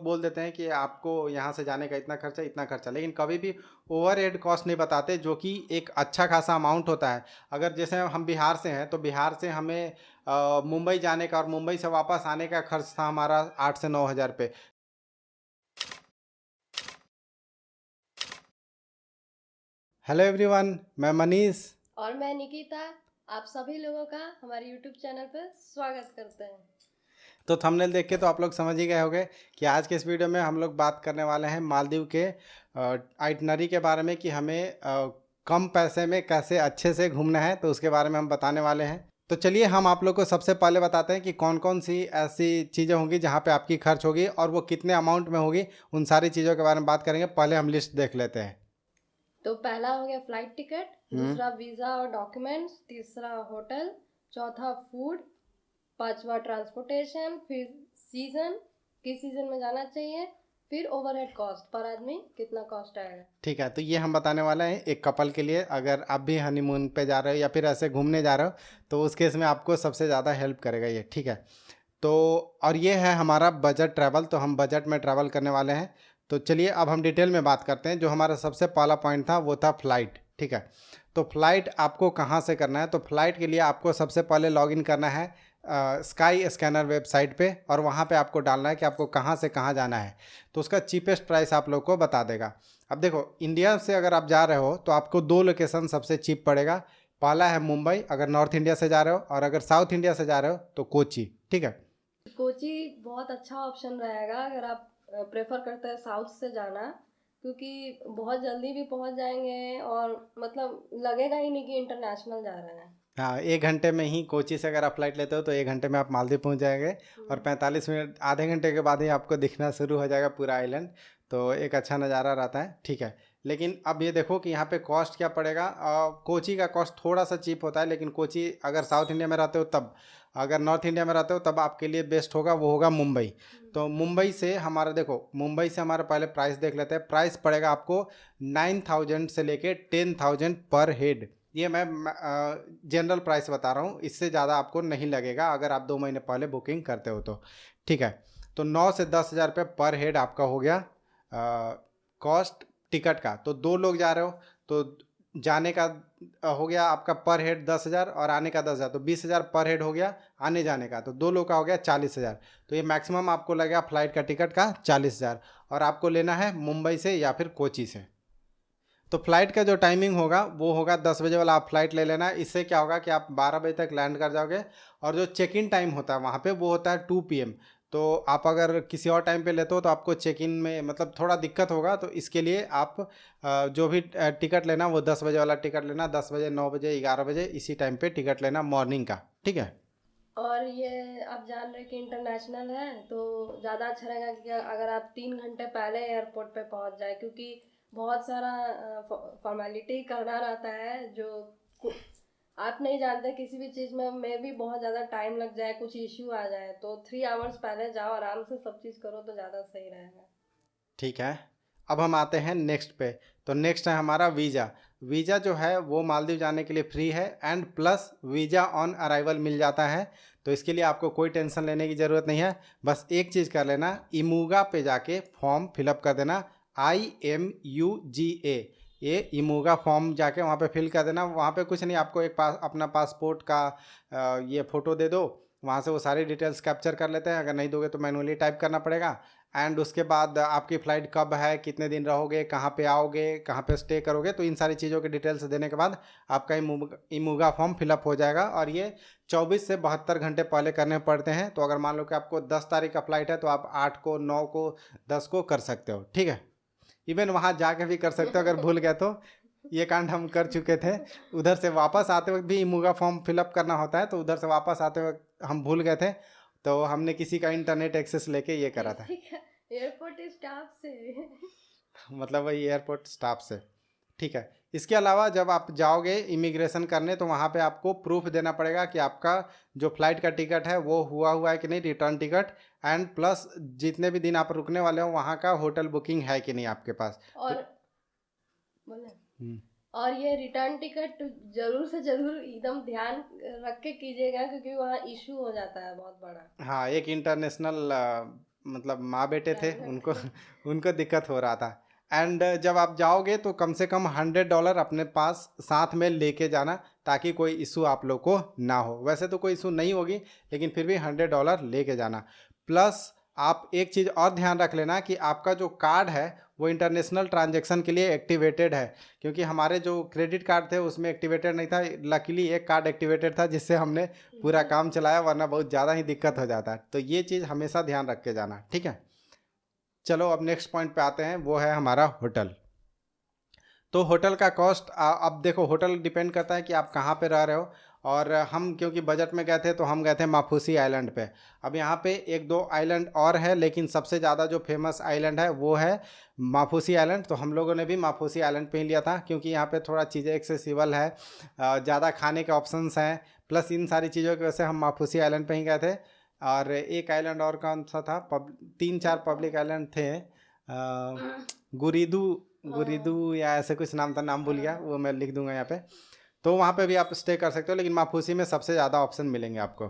बोल देते हैं कि आपको यहाँ से जाने का इतना खर्चा, लेकिन कभी भी ओवर हेड कॉस्ट नहीं बताते, जो कि एक अच्छा खासा अमाउंट होता है। अगर जैसे हम बिहार से हैं तो बिहार से हमें मुंबई जाने का और मुंबई से वापस आने का खर्च था हमारा 8 से 9 हज़ार रुपये। हेलो एवरीवन, मैं मनीष। और मैं निकिता, आप सभी लोगों का हमारे YouTube चैनल पर स्वागत करते हैं। तो थंबनेल देख के तो आप लोग समझ ही गए होंगे कि आज के इस वीडियो में हम लोग बात करने वाले हैं मालदीव के आइटनरी के बारे में, कि हमें कम पैसे में कैसे अच्छे से घूमना है, तो उसके बारे में हम बताने वाले हैं। तो चलिए हम आप लोग को सबसे पहले बताते हैं कि कौन कौन सी ऐसी चीज़ें होंगी जहाँ पे आपकी खर्च होगी और वो कितने अमाउंट में होगी। उन सारी चीज़ों के बारे में बात करेंगे। पहले हम लिस्ट देख लेते हैं। तो पहला हो गया फ्लाइट टिकट, दूसरा वीज़ा और डॉक्यूमेंट्स, तीसरा होटल, चौथा फूड, पांचवा ट्रांसपोर्टेशन, फिर सीज़न, किस सीज़न में जाना चाहिए, फिर ओवरहेड कॉस्ट, पर आदमी कितना कॉस्ट आएगा। ठीक है, तो ये हम बताने वाले हैं एक कपल के लिए। अगर आप भी हनीमून पे जा रहे हो या फिर ऐसे घूमने जा रहे हो तो उस केस में आपको सबसे ज़्यादा हेल्प करेगा ये। ठीक है, तो और ये है हमारा बजट ट्रैवल, तो हम बजट में ट्रैवल करने वाले हैं। तो चलिए अब हम डिटेल में बात करते हैं। जो हमारा सबसे पहला पॉइंट था वो था फ़्लाइट। ठीक है, तो फ़्लाइट आपको कहाँ से करना है? तो फ़्लाइट के लिए आपको सबसे पहले लॉगिन करना है स्काई स्कैनर वेबसाइट पे, और वहाँ पे आपको डालना है कि आपको कहाँ से कहाँ जाना है। तो उसका चीपेस्ट प्राइस आप लोग को बता देगा। अब देखो, इंडिया से अगर आप जा रहे हो तो आपको दो लोकेशन सबसे चीप पड़ेगा। पहला है मुंबई अगर नॉर्थ इंडिया से जा रहे हो, और अगर साउथ इंडिया से जा रहे हो तो कोची। ठीक है, कोची बहुत अच्छा ऑप्शन रहेगा अगर आप प्रेफर करते हैं साउथ से जाना, क्योंकि बहुत जल्दी भी पहुंच जाएंगे और मतलब लगेगा ही नहीं कि इंटरनेशनल जा रहे हैं। हाँ, 1 घंटे में ही कोची से अगर आप फ्लाइट लेते हो तो 1 घंटे में आप मालदीव पहुंच जाएंगे। और 45 मिनट, आधे घंटे के बाद ही आपको दिखना शुरू हो जाएगा पूरा आइलैंड। तो एक अच्छा नज़ारा रहता है। ठीक है, लेकिन अब ये देखो कि यहाँ पे कॉस्ट क्या पड़ेगा। कोची का कॉस्ट थोड़ा सा चीप होता है, लेकिन कोची अगर साउथ इंडिया में रहते हो तब, अगर नॉर्थ इंडिया में रहते हो तब आपके लिए बेस्ट होगा, वो होगा मुंबई। तो मुंबई से हमारा देखो, मुंबई से हमारा पहले प्राइस देख लेते हैं। प्राइस पड़ेगा आपको 9,000 से लेके 10,000 पर हेड। ये मैं जनरल प्राइस बता रहा हूँ, इससे ज़्यादा आपको नहीं लगेगा अगर आप 2 महीने पहले बुकिंग करते हो तो। ठीक है, तो 9 से 10 हज़ार रुपये पर हेड आपका हो गया कॉस्ट टिकट का। तो 2 लोग जा रहे हो तो जाने का हो गया आपका पर हेड 10 हज़ार और आने का 10 हज़ार, तो 20 हज़ार पर हेड हो गया आने जाने का। तो 2 लोग का हो गया 40 हज़ार। तो ये मैक्सिमम आपको लगेगा फ्लाइट का टिकट का 40 हज़ार, और आपको लेना है मुंबई से या फिर कोची से। तो फ्लाइट का जो टाइमिंग होगा वो होगा 10 बजे वाला, आप फ्लाइट ले लेना। इससे क्या होगा कि आप 12 बजे तक लैंड कर जाओगे, और जो चेक इन टाइम होता है वहाँ पे वो होता है 2 PM। तो आप अगर किसी और टाइम पे लेते हो तो आपको चेक इन में मतलब थोड़ा दिक्कत होगा। तो इसके लिए आप जो भी टिकट लेना वो 10 बजे वाला टिकट लेना। 10 बजे, 9 बजे, 11 बजे इसी टाइम पे टिकट लेना मॉर्निंग का। ठीक है, और ये आप जान रहे कि इंटरनेशनल है तो ज़्यादा अच्छा रहेगा कि अगर आप 3 घंटे पहले एयरपोर्ट पे पहुंच जाए, क्योंकि बहुत सारा फॉर्मेलिटी करना रहता है जो आप नहीं जानते। किसी भी चीज़ में भी बहुत ज़्यादा टाइम लग जाए, कुछ इश्यू आ जाए, तो 3 आवर्स पहले जाओ, आराम से सब चीज़ करो तो ज़्यादा सही रहेगा। ठीक है। अब हम आते हैं नेक्स्ट पे। तो नेक्स्ट है हमारा वीज़ा। वीज़ा जो है वो मालदीव जाने के लिए फ्री है, and plus visa on arrival मिल जाता है। तो इसके लिए आपको कोई टेंशन लेने की ज़रूरत नहीं है। बस एक चीज़ कर लेना, इमूगा पे जाके फॉर्म फिलअप कर देना। IMUGA, ये इमूगा फॉर्म जाके वहाँ पे फिल कर देना। वहाँ पे कुछ नहीं, आपको एक अपना पासपोर्ट का ये फ़ोटो दे दो। वहाँ से वो सारी डिटेल्स कैप्चर कर लेते हैं। अगर नहीं दोगे तो मैनुअली टाइप करना पड़ेगा। एंड उसके बाद आपकी फ़्लाइट कब है, कितने दिन रहोगे, कहाँ पे आओगे, कहाँ पे स्टे करोगे, तो इन सारी चीज़ों के डिटेल्स देने के बाद आपका इमूगा फॉर्म फिलअप हो जाएगा। और ये 24 से 72 घंटे पहले करने पड़ते हैं। तो अगर मान लो कि आपको 10 तारीख का फ़्लाइट है तो आप 8 को, 9 को, 10 को कर सकते हो। ठीक है, इवन वहाँ जाके भी कर सकते हो अगर भूल गए तो। ये कांड हम कर चुके थे। उधर से वापस आते वक्त भी इमूगा फॉर्म फिलअप करना होता है, तो उधर से वापस आते वक्त हम भूल गए थे, तो हमने किसी का इंटरनेट एक्सेस लेके ये करा था। एयरपोर्ट स्टाफ से। मतलब वही एयरपोर्ट स्टाफ से। ठीक है, इसके अलावा जब आप जाओगे इमिग्रेशन करने तो वहाँ पे आपको प्रूफ देना पड़ेगा कि आपका जो फ्लाइट का टिकट है वो हुआ है कि नहीं, रिटर्न टिकट। एंड प्लस जितने भी दिन आप रुकने वाले हो वहाँ का होटल बुकिंग है कि नहीं आपके पास। तो और बोले, और ये रिटर्न टिकट जरूर से जरूर एकदम ध्यान रख के कीजिएगा, क्योंकि वहाँ इशू हो जाता है बहुत बड़ा। हाँ, एक इंटरनेशनल मतलब माँ बेटे थे, Private। उनको उनको दिक्कत हो रहा था। एंड जब आप जाओगे तो कम से कम $100 अपने पास साथ में लेके जाना, ताकि कोई इशू आप लोग को ना हो। वैसे तो कोई इशू नहीं होगी, लेकिन फिर भी $100 लेके जाना। प्लस आप एक चीज़ और ध्यान रख लेना कि आपका जो कार्ड है वो इंटरनेशनल ट्रांजैक्शन के लिए एक्टिवेटेड है, क्योंकि हमारे जो क्रेडिट कार्ड थे उसमें एक्टिवेटेड नहीं था। लकीली एक कार्ड एक्टिवेटेड था, जिससे हमने पूरा काम चलाया, वरना बहुत ज़्यादा ही दिक्कत हो जाता है। तो ये चीज़ हमेशा ध्यान रख के जाना, ठीक है। चलो अब नेक्स्ट पॉइंट पे आते हैं, वो है हमारा होटल। तो होटल का कॉस्ट अब देखो, होटल डिपेंड करता है कि आप कहाँ पे रह रहे हो। और हम क्योंकि बजट में गए थे तो हम गए थे माफूसी आइलैंड पे। अब यहाँ पे एक दो आइलैंड और है, लेकिन सबसे ज़्यादा जो फेमस आइलैंड है वो है माफूसी आइलैंड। तो हम लोगों ने भी माफूसी आइलैंड पे ही लिया था, क्योंकि यहाँ पे थोड़ा चीज़ें एक्सेसिबल है, ज़्यादा खाने के ऑप्शंस हैं। प्लस इन सारी चीज़ों की वजह से हम माफूसी आइलैंड पे ही गए थे। और एक आइलैंड और कौन सा था, 3-4 पब्लिक आइलैंड थे, गुरीदू गुरीदू या ऐसे कुछ नाम था, नाम भूल गया, वो मैं लिख दूंगा यहाँ पे। तो वहाँ पे भी आप स्टे कर सकते हो, लेकिन माफूसी में सबसे ज़्यादा ऑप्शन मिलेंगे आपको।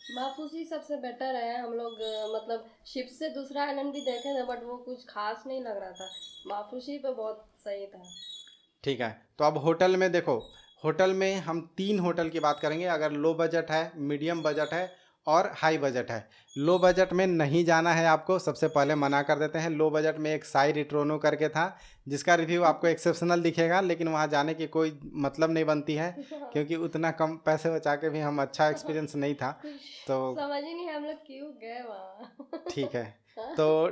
माफूसी सबसे बेटर है। हम लोग मतलब शिप से दूसरा आइलैंड भी देखे थे, बट वो कुछ खास नहीं लग रहा था। माफूसी पे बहुत सही था। ठीक है, तो अब होटल में देखो, होटल में हम 3 होटल की बात करेंगे। अगर लो बजट है, मीडियम बजट है और हाई बजट है। लो बजट में नहीं जाना है आपको, सबसे पहले मना कर देते हैं। लो बजट में एक साई रिट्रोनो करके था, जिसका रिव्यू आपको एक्सेप्शनल दिखेगा, लेकिन वहाँ जाने की कोई मतलब नहीं बनती है, क्योंकि उतना कम पैसे बचा के भी हम अच्छा एक्सपीरियंस नहीं था। तो समझ ही नहीं हम लोग क्यों गए वहाँ। ठीक है, तो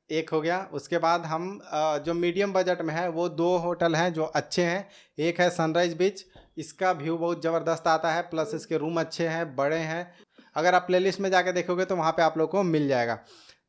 एक हो गया। उसके बाद हम जो मीडियम बजट में है वो 2 होटल हैं जो अच्छे हैं। एक है सनराइज बीच, इसका व्यू बहुत ज़बरदस्त आता है, प्लस इसके रूम अच्छे हैं, बड़े हैं। अगर आप प्लेलिस्ट में जाके देखोगे तो वहाँ पे आप लोग को मिल जाएगा।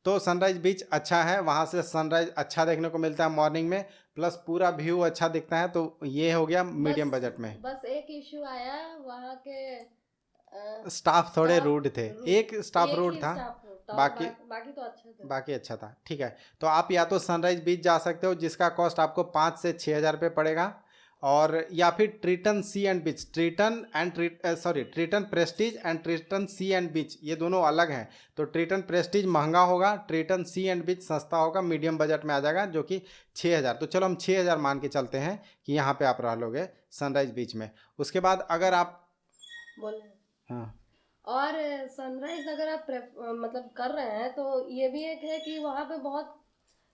तो सनराइज बीच अच्छा है, वहाँ से सनराइज अच्छा देखने को मिलता है मॉर्निंग में, प्लस पूरा व्यू अच्छा दिखता है। तो ये हो गया मीडियम बजट में। बस एक इशू आया वहाँ के स्टाफ थोड़े स्टाफ रूड थे, एक स्टाफ एक रूड ही था, स्टाफ था, और बाकी बाकी तो अच्छे थे। बाकी अच्छा था। ठीक है, तो आप या तो सनराइज बीच जा सकते हो, जिसका कॉस्ट आपको 5 से 6 हज़ार रुपये पड़ेगा। और या फिर Triton sea and beach, Triton prestige and Triton sea and beach, ये दोनों अलग हैं। तो ट्रीटन प्रेस्टीज महंगा होगा, ट्रीटन सी एंड बीच सस्ता होगा, मीडियम बजट में आ जाएगा, जो कि 6 हज़ार। तो चलो हम 6 हज़ार मान के चलते हैं कि यहाँ पे आप रह लोगे सनराइज बीच में। उसके बाद अगर आप बोले हाँ और सनराइज अगर आप मतलब कर रहे हैं, तो ये भी एक है कि वहाँ पे बहुत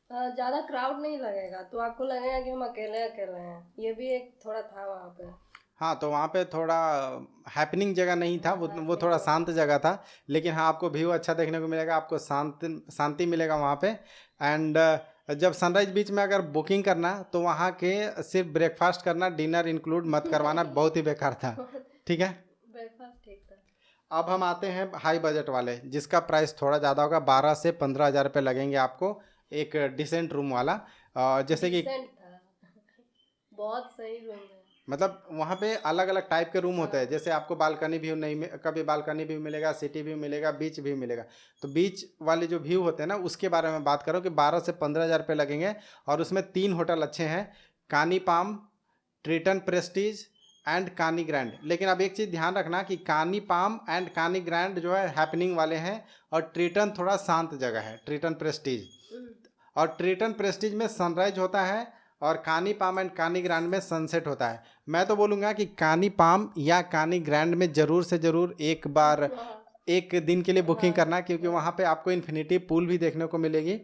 ज़्यादा क्राउड नहीं लगेगा, तो आपको लगेगा कि हम अकेले अकेले हैं। ये भी एक थोड़ा था वहाँ पे। हाँ, तो वहाँ पे थोड़ा हैपनिंग जगह नहीं था, वो थोड़ा शांत जगह था। लेकिन हाँ, आपको व्यू अच्छा देखने को मिलेगा, आपको शांति मिलेगा वहाँ पे। एंड जब सनराइज बीच में अगर बुकिंग करना, तो वहाँ के सिर्फ ब्रेकफास्ट करना, डिनर इंक्लूड मत करवाना, बहुत ही बेकार था। ठीक है, ब्रेकफास्ट ठीक था। अब हम आते हैं हाई बजट वाले, जिसका प्राइस थोड़ा ज़्यादा होगा, 12 से 15 हज़ार रुपये लगेंगे आपको एक डिसेंट रूम वाला। जैसे कि डिसेंट था। बहुत सही रूम है। मतलब वहाँ पे अलग अलग टाइप के रूम होते हैं, जैसे आपको बालकनी व्यू नहीं कभी बालकनी व्यू मिलेगा, सिटी व्यू मिलेगा, बीच व्यू मिलेगा। तो बीच वाले जो व्यू होते हैं ना, उसके बारे में बात करो कि 12 से 15 हज़ार रुपये लगेंगे। और उसमें 3 होटल अच्छे हैं, कानी पाम, ट्रीटन प्रेस्टीज एंड कानी ग्रैंड। लेकिन अब एक चीज़ ध्यान रखना कि कानी पाम एंड कानी ग्रैंड जो है हैपनिंग वाले हैं, और ट्रीटन थोड़ा शांत जगह है, ट्रीटन प्रेस्टीज। और ट्रीटन प्रेस्टीज में सनराइज होता है, और कानी पाम एंड कानी ग्रैंड में सनसेट होता है। मैं तो बोलूँगा कि कानी पाम या कानी ग्रैंड में ज़रूर से ज़रूर एक बार एक दिन के लिए बुकिंग करना, क्योंकि वहाँ पे आपको इन्फिनिटी पूल भी देखने को मिलेगी।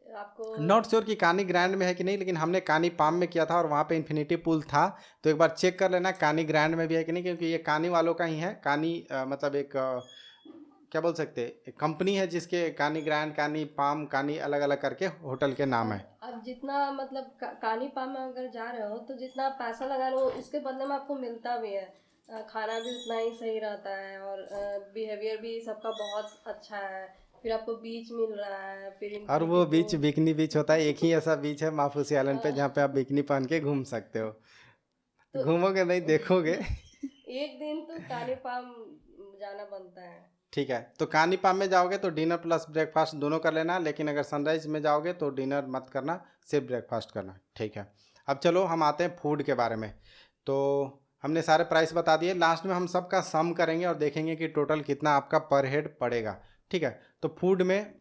आपको नॉट श्योर कि कानी ग्रैंड में है कि नहीं, लेकिन हमने कानी पाम में किया था और वहाँ पे इन्फिनिटी पूल था। तो एक बार चेक कर लेना कानी ग्रैंड में भी है कि नहीं, क्योंकि ये कानी वालों का ही है। कानी मतलब एक क्या बोल सकते हैं, एक कंपनी है जिसके कानी ग्रैंड, कानी पाम, कानी अलग अलग करके होटल के नाम है। अब जितना मतलब कानी पाम में अगर जा रहे हो, तो जितना पैसा लगा लो उसके बदले में आपको मिलता भी है। खाना भी उतना ही सही रहता है, और बिहेवियर भी सबका बहुत अच्छा है। फिर आपको बीच मिल रहा है, फिर और वो बीच बिकनी बीच होता है, एक ही ऐसा बीच है माफूसी आइलैंड पे जहाँ पे आप बिकनी पहन के घूम सकते हो। तो घूमोगे नहीं, देखोगे। एक दिन तो कानी पाम जाना बनता है। ठीक है, तो कानी पाम में जाओगे तो डिनर प्लस ब्रेकफास्ट दोनों कर लेना, लेकिन अगर सनराइज में जाओगे तो डिनर मत करना, सिर्फ ब्रेकफास्ट करना। ठीक है, अब चलो हम आते हैं फूड के बारे में। तो हमने सारे प्राइस बता दिए, लास्ट में हम सबका सम करेंगे और देखेंगे कि टोटल कितना आपका पर हेड पड़ेगा। ठीक है, तो फूड में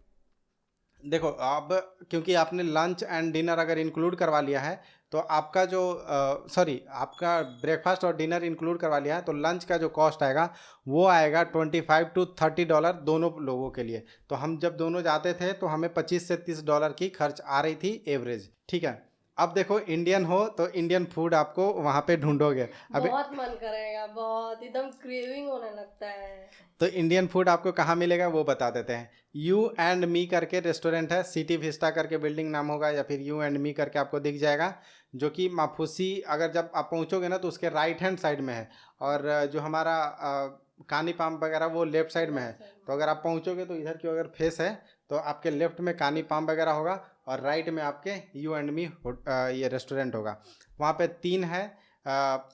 देखो अब, क्योंकि आपने लंच एंड डिनर अगर इंक्लूड करवा लिया है तो आपका जो सॉरी आपका ब्रेकफास्ट और डिनर इंक्लूड करवा लिया है तो लंच का जो कॉस्ट आएगा वो आएगा $25 to $30 दोनों लोगों के लिए। तो हम जब दोनों जाते थे तो हमें $25 से $30 की खर्च आ रही थी एवरेज, ठीक है। अब देखो इंडियन हो तो इंडियन फूड आपको वहाँ पे ढूंढोगे। अभी बहुत मन करेगा, बहुत एकदम क्रेविंग होने लगता है। तो इंडियन फूड आपको कहाँ मिलेगा वो बता देते हैं। यू एंड मी करके रेस्टोरेंट है, सिटी विस्टा करके बिल्डिंग नाम होगा, या फिर यू एंड मी करके आपको दिख जाएगा, जो कि माफूसी अगर जब आप पहुँचोगे ना तो उसके राइट हैंड साइड में है, और जो हमारा कानी पाम वगैरह वो लेफ्ट साइड में है। तो अगर आप पहुँचोगे तो इधर की अगर फेस है तो आपके लेफ्ट में कानी पाम वगैरह होगा और राइट में आपके यू एंड मी ये रेस्टोरेंट होगा। वहाँ पे 3 है,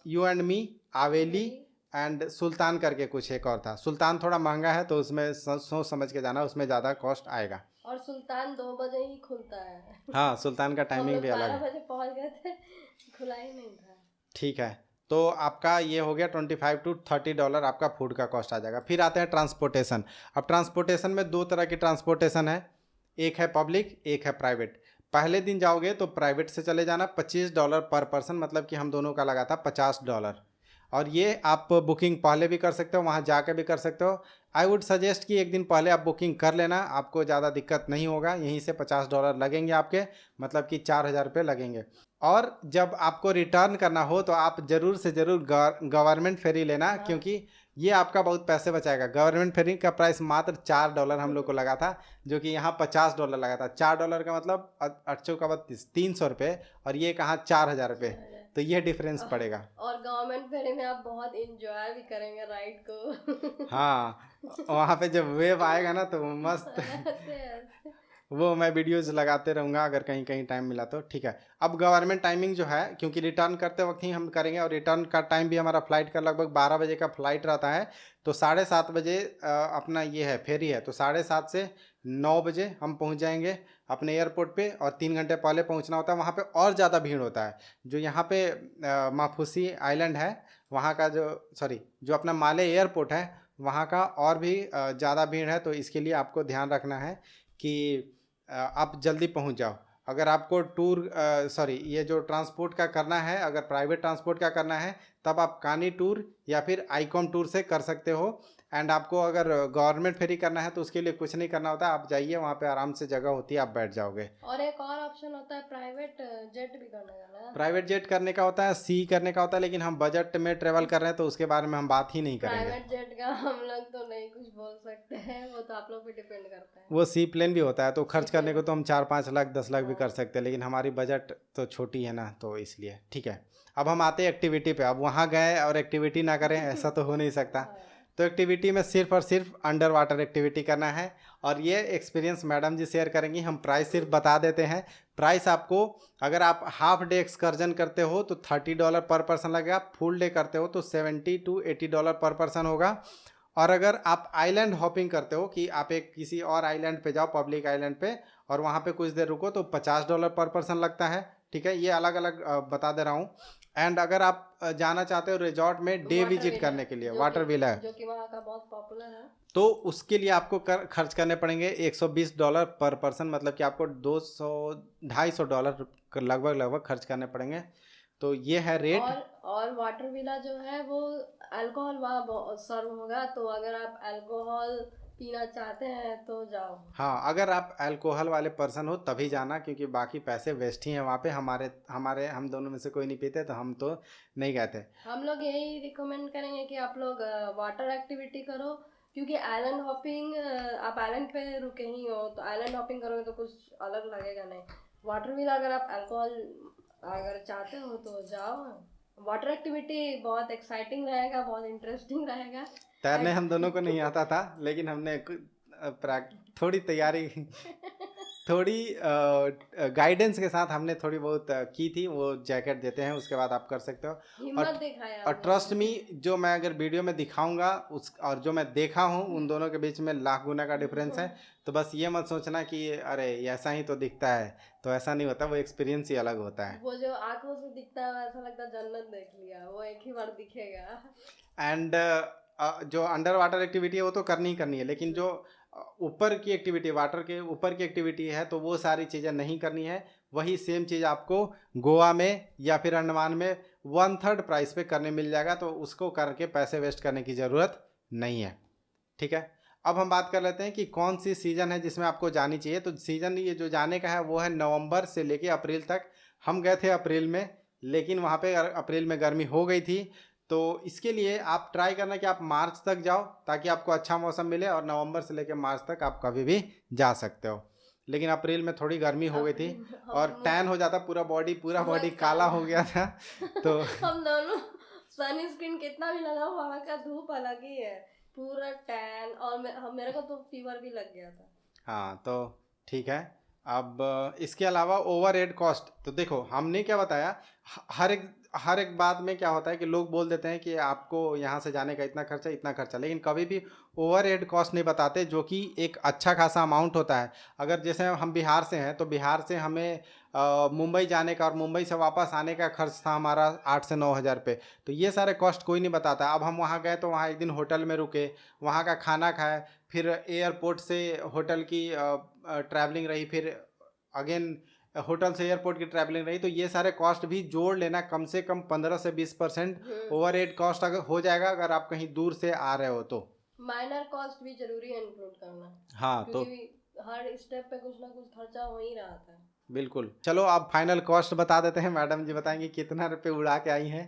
यू एंड मी, आवेली एंड सुल्तान करके कुछ एक और था। सुल्तान थोड़ा महंगा है तो उसमें सोच समझ के जाना, उसमें ज़्यादा कॉस्ट आएगा। और सुल्तान 2 बजे ही खुलता है। हाँ, सुल्तान का हम टाइमिंग लोग भी अलग 12 है। बजे पहुंच गए थे, खुला ही नहीं था। ठीक है, तो आपका ये हो गया $25 to $30 आपका फूड का कॉस्ट आ जाएगा। फिर आते हैं ट्रांसपोर्टेशन। अब ट्रांसपोर्टेशन में 2 तरह की ट्रांसपोर्टेशन है, एक है पब्लिक, एक है प्राइवेट। पहले दिन जाओगे तो प्राइवेट से चले जाना, $25 पर पर्सन, मतलब कि हम दोनों का लगा था $50। और ये आप बुकिंग पहले भी कर सकते हो, वहाँ जाके भी कर सकते हो। आई वुड सजेस्ट कि एक दिन पहले आप बुकिंग कर लेना, आपको ज़्यादा दिक्कत नहीं होगा। यहीं से $50 लगेंगे आपके, मतलब कि 4,000 रुपये लगेंगे। और जब आपको रिटर्न करना हो तो आप ज़रूर से ज़रूर गवर्नमेंट फेरी लेना, हाँ। क्योंकि ये आपका बहुत पैसे बचाएगा। गवर्नमेंट फेरी का प्राइस मात्र $4 हम लोग को लगा था, जो कि यहाँ $50 लगा था। $4 का मतलब 8 का 32, 300 रुपये, और ये कहाँ 4,000 रुपये। तो ये डिफरेंस पड़ेगा। और गवर्नमेंट फेरी में आप बहुत इंजॉय भी करेंगे राइड को। हाँ, वहाँ पे जब वेव आएगा ना तो मस्त ऐसे वो मैं वीडियोस लगाते रहूँगा अगर कहीं कहीं टाइम मिला तो, ठीक है। अब गवर्नमेंट टाइमिंग जो है, क्योंकि रिटर्न करते वक्त ही हम करेंगे, और रिटर्न का टाइम भी हमारा फ्लाइट का लगभग 12 बजे का फ्लाइट रहता है, तो 7:30 बजे अपना ये है फेरी है, तो 7:30 से 9 बजे हम पहुंच जाएंगे अपने एयरपोर्ट पे, और 3 घंटे पहले पहुंचना होता है। वहाँ पे और ज़्यादा भीड़ होता है। जो यहाँ पे माफूसी आइलैंड है वहाँ का जो अपना माले एयरपोर्ट है वहाँ का और भी ज़्यादा भीड़ है। तो इसके लिए आपको ध्यान रखना है कि आप जल्दी पहुंच जाओ। अगर आपको ये जो ट्रांसपोर्ट का करना है, अगर प्राइवेट ट्रांसपोर्ट का करना है तब आप कानी टूर या फिर आईकॉम टूर से कर सकते हो। एंड आपको अगर गवर्नमेंट फेरी करना है तो उसके लिए कुछ नहीं करना होता, आप जाइए वहाँ पे आराम से जगह होती है, आप बैठ जाओगे। और एक और ऑप्शन होता है प्राइवेट जेट भी करने का ना। प्राइवेट जेट करने का होता है, सी करने का होता है, लेकिन हम बजट में ट्रेवल कर रहे हैं तो उसके बारे में हम बात ही नहीं करेंगे। प्राइवेट जेट का हम लोग तो नहीं कुछ बोल सकते हैं, वो तो आप लोग पे डिपेंड करता है। वो सी प्लेन भी होता है, तो खर्च करने को तो हम 4-5 लाख 10 लाख भी कर हाँ। सकते हैं, लेकिन हमारी बजट तो छोटी है ना, तो इसलिए ठीक है। अब हम आते हैं एक्टिविटी पे। अब वहाँ गए और एक्टिविटी ना करें ऐसा तो हो नहीं सकता। हाँ। तो एक्टिविटी में सिर्फ और सिर्फ अंडर वाटर एक्टिविटी करना है, और ये एक्सपीरियंस मैडम जी शेयर करेंगी। हम प्राइस सिर्फ बता देते हैं। प्राइस आपको, अगर आप हाफ डे एक्सकर्जन करते हो तो $30 पर पर्सन लगेगा, फुल डे करते हो तो $70 to $80 पर पर्सन होगा। और अगर आप आइलैंड हॉपिंग करते हो कि आप एक किसी और आइलैंड पे जाओ, पब्लिक आइलैंड पे, और वहाँ पे कुछ देर रुको, तो $50 पर पर्सन लगता है, ठीक है। ये अलग अलग बता दे रहा हूँ। एंड अगर आप जाना चाहते हो रिजॉर्ट में डे वाटर विजिट व्हील करने है, के लिए, जो वाटर कि- व्हील है, जो कि वहाँ का बहुत पॉपुलर है, तो उसके लिए आपको खर्च करने पड़ेंगे $120 पर पर्सन, मतलब कि आपको $200-250 लगभग खर्च करने पड़ेंगे। तो ये है रेट। और वाटर विला जो है वो अल्कोहल वहाँ सर्व होगा, तो अगर आप अल्कोहल पीना चाहते हैं तो जाओ। हाँ, अगर आप अल्कोहल वाले पर्सन हो तभी जाना, क्योंकि बाकी पैसे वेस्ट ही हैं वहाँ पे। हम दोनों में से कोई नहीं पीते तो हम तो नहीं गए थे। हम लोग यही रिकमेंड करेंगे कि आप लोग वाटर एक्टिविटी करो, क्योंकि आइलैंड हॉपिंग आप आइलैंड पे रुके ही हो तो आइलैंड हॉपिंग करोगे तो कुछ अलग लगेगा नहीं। वाटर व्हील अगर आप अल्कोहल अगर चाहते हो तो जाओ। वाटर एक्टिविटी बहुत एक्साइटिंग रहेगा, बहुत इंटरेस्टिंग रहेगा। तैरने हम दोनों को नहीं आता था, लेकिन हमने थोड़ी तैयारी थोड़ी गाइडेंस के साथ हमने थोड़ी बहुत की थी। वो जैकेट देते हैं, उसके बाद आप कर सकते हो। हिम्मत दिखाया और ट्रस्ट मी, जो मैं अगर वीडियो में दिखाऊंगा उस और जो मैं देखा हूँ, उन दोनों के बीच में लाख गुना का डिफरेंस है। तो बस ये मत सोचना कि अरे ऐसा ही तो दिखता है, तो ऐसा नहीं होता। वो एक्सपीरियंस ही अलग होता है। वो जो आंखों से दिखता है ऐसा लगता है जन्नत देख लिया, वो एक ही बार दिखेगा। एंड जो अंडर वाटर एक्टिविटी है वो तो करनी ही करनी है, लेकिन जो ऊपर की एक्टिविटी, वाटर के ऊपर की एक्टिविटी है, तो वो सारी चीज़ें नहीं करनी है। वही सेम चीज़ आपको गोवा में या फिर अंडमान में 1/3 प्राइस पे करने मिल जाएगा, तो उसको करके पैसे वेस्ट करने की ज़रूरत नहीं है। ठीक है, अब हम बात कर लेते हैं कि कौन सी सीज़न है जिसमें आपको जानी चाहिए। तो सीज़न ये जो जाने का है वो है नवंबर से लेके अप्रैल तक। हम गए थे अप्रैल में, लेकिन वहाँ पे अप्रैल में गर्मी हो गई थी। तो इसके लिए आप ट्राई करना कि आप मार्च तक जाओ, ताकि आपको अच्छा मौसम मिले, और नवंबर से लेकर मार्च तक आप कभी भी जा सकते हो। लेकिन अप्रैल में थोड़ी गर्मी हो गई थी और टैन हो जाता, पूरा बॉडी काला हो गया था। तो हम दोनों सन स्क्रीन कितना भी लगाओ, वहाँ का धूप अलग ही है, पूरा टैन, और मेरे को तो फीवर भी लग गया था। हाँ, तो ठीक है। अब इसके अलावा ओवरहेड कॉस्ट, तो देखो हमने क्या बताया, हर एक बात में क्या होता है कि लोग बोल देते हैं कि आपको यहाँ से जाने का इतना खर्चा, लेकिन कभी भी ओवरहेड कॉस्ट नहीं बताते, जो कि एक अच्छा खासा अमाउंट होता है। अगर जैसे हम बिहार से हैं, तो बिहार से हमें मुंबई जाने का और मुंबई से वापस आने का खर्च था हमारा 8 से 9 हज़ार रुपये। तो ये सारे कॉस्ट कोई नहीं बताता। अब हम वहाँ गए तो वहाँ एक दिन होटल में रुके, वहाँ का खाना खाए, फिर एयरपोर्ट से होटल की ट्रैवलिंग रही, फिर अगेन होटल से एयरपोर्ट की ट्रैवलिंग रही। तो ये सारे कॉस्ट भी जोड़ लेना, कम से कम 15 से 20% ओवरहेड कॉस्ट अगर हो जाएगा, अगर आप कहीं दूर से आ रहे हो तो। माइनर कॉस्ट भी जरूरी है इंक्लूड करना, हाँ, तो हर स्टेप पे कुछ ना कुछ खर्चा हो ही रहा था। बिल्कुल। चलो आप फाइनल कॉस्ट बता देते हैं, मैडम जी बताएंगे कितना रुपये उड़ा के आई हैं।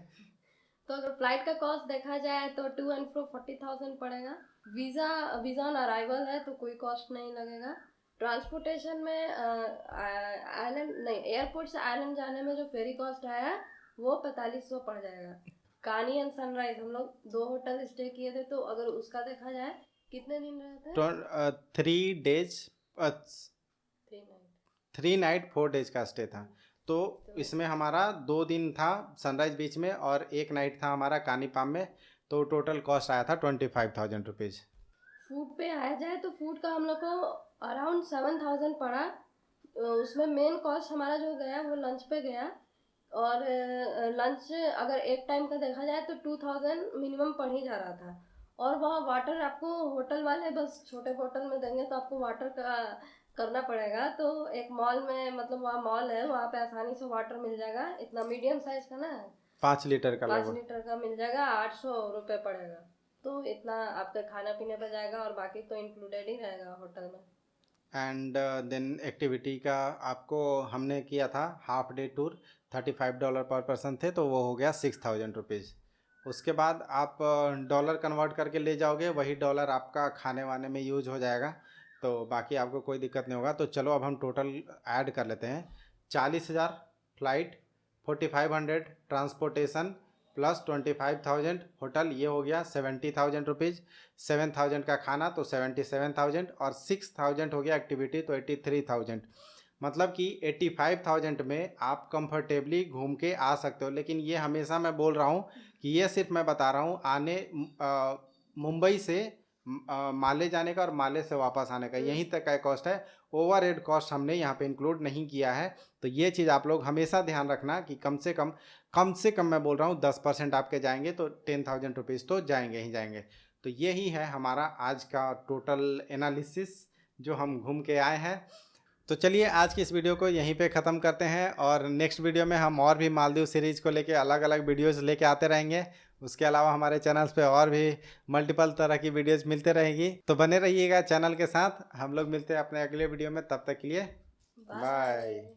तो अगर फ्लाइट का कॉस्ट देखा जाए तो टू एंड फ्रो 40,000 पड़ेगा। वीज़ा ऑन अराइवल है तो कोई कॉस्ट नहीं लगेगा। ट्रांसपोर्टेशन में आइलैंड नहीं, एयरपोर्ट से आइलैंड जाने में जो फेरी कॉस्ट आया वो 4500 पड़ जाएगा। कानी एंड सनराइज हम लोग 2 होटल स्टे किए थे, तो अगर उसका देखा जाए कितने दिन रहे थे? 3 डेज 3 नाइट 4 डेज का स्टे था। तो इसमें हमारा 2 दिन था सनराइज बीच में और 1 नाइट था हमारा कानीपाम में। तो टोटल कॉस्ट आया था 25,000 रुपीज़। फूड पे आया जाए तो फूड का हम लोग को अराउंड 7,000 पड़ा। उसमें मेन कॉस्ट हमारा जो गया वो लंच पे गया, और लंच अगर एक टाइम का देखा जाए तो 2,000 मिनिमम पड़ ही जा रहा था। और वहाँ वाटर आपको होटल वाले बस छोटे बोतल में देंगे, तो आपको वाटर का करना पड़ेगा। तो एक मॉल में, मतलब वहाँ मॉल है, वहाँ पे आसानी से वाटर मिल जाएगा, इतना मीडियम साइज का ना, 5 लीटर का 5 लीटर का मिल जाएगा, 800 रुपये पड़ेगा। तो इतना आपका खाना पीने पे जाएगा, और बाकी तो इंक्लूडेड ही रहेगा होटल में। एंड देन एक्टिविटी का आपको हमने किया था हाफ डे टूर, $35 पर पर्सन थे, तो वो हो गया 6,000 रुपीज़। उसके बाद आप डॉलर कन्वर्ट करके ले जाओगे, वही डॉलर आपका खाने वाने में यूज हो जाएगा, तो बाकी आपको कोई दिक्कत नहीं होगा। तो चलो अब हम टोटल ऐड कर लेते हैं। 40,000 फ्लाइट, 4,500 ट्रांसपोर्टेशन, प्लस 25,000 होटल, ये हो गया 70,000 रुपीज़। 7,000 का खाना तो 77,000, और 6,000 हो गया एक्टिविटी, तो 83,000। मतलब कि 85,000 में आप कंफर्टेबली घूम के आ सकते हो। लेकिन ये हमेशा मैं बोल रहा हूँ कि ये सिर्फ मैं बता रहा हूँ आने मुंबई से माले जाने का और माले से वापस आने का, यहीं तक का कॉस्ट है। ओवरहेड कॉस्ट हमने यहाँ पे इंक्लूड नहीं किया है। तो ये चीज़ आप लोग हमेशा ध्यान रखना कि कम से कम मैं बोल रहा हूँ 10% आपके जाएंगे, तो 10,000 रुपीज़ तो जाएंगे ही जाएंगे। तो यही है हमारा आज का टोटल एनालिसिस जो हम घूम के आए हैं। तो चलिए आज की इस वीडियो को यहीं पे ख़त्म करते हैं, और नेक्स्ट वीडियो में हम और भी मालदीव सीरीज़ को लेके अलग अलग वीडियोस लेके आते रहेंगे। उसके अलावा हमारे चैनल्स पे और भी मल्टीपल तरह की वीडियोस मिलते रहेगी, तो बने रहिएगा चैनल के साथ। हम लोग मिलते हैं अपने अगले वीडियो में, तब तक के लिए बाय।